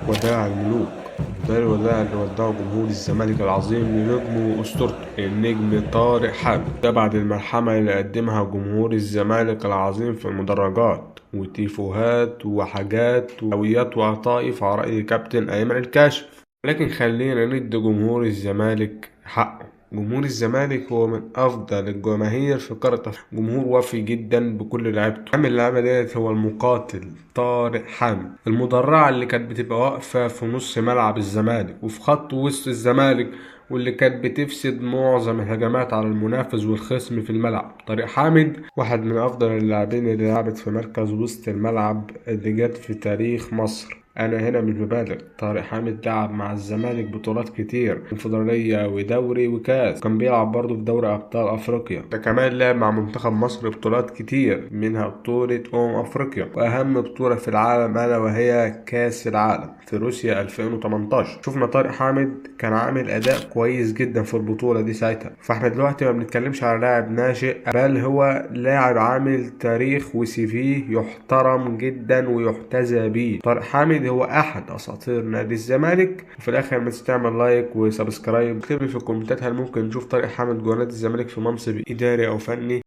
وداع الملوك. ده الوداع اللي ودعه جمهور الزمالك العظيم لنجمه وأسطورته النجم طارق حامد، ده بعد الملحمة اللي قدمها جمهور الزمالك العظيم في المدرجات وتيفوهات وحاجات وهويات وعطائف على رأي كابتن أيمن الكاشف. لكن خلينا ندي جمهور الزمالك حقه. جمهور الزمالك هو من أفضل الجماهير في قارة أفريقيا، جمهور وافي جدا بكل لعيبته. عامل اللعبة ديت هو المقاتل طارق حامد، المدرعة اللي كانت بتبقى واقفة في نص ملعب الزمالك وفي خط وسط الزمالك، واللي كانت بتفسد معظم الهجمات على المنافس والخصم في الملعب. طارق حامد واحد من أفضل اللاعبين اللي لعبت في مركز وسط الملعب اللي جت في تاريخ مصر. أنا هنا مش ببالغ، طارق حامد لعب مع الزمالك بطولات كتير، كونفدرالية ودوري وكاس، كان بيلعب برضه في دوري أبطال أفريقيا، ده كمان لعب مع منتخب مصر بطولات كتير منها بطولة أفريقيا، وأهم بطولة في العالم ألا وهي كأس العالم في روسيا 2018. شفنا طارق حامد كان عامل أداء كويس جدا في البطولة دي ساعتها. فاحنا دلوقتي ما بنتكلمش على لاعب ناشئ، بل هو لاعب عامل تاريخ وسي في يحترم جدا ويحتذى بيه. طارق حامد هو أحد أساطير نادي الزمالك. وفي الآخر ما تنساش تعمل لايك وسبسكرايب، اكتب لي في الكومنتات هل ممكن نشوف طارق حامد جوه نادي الزمالك في منصب إداري أو فني.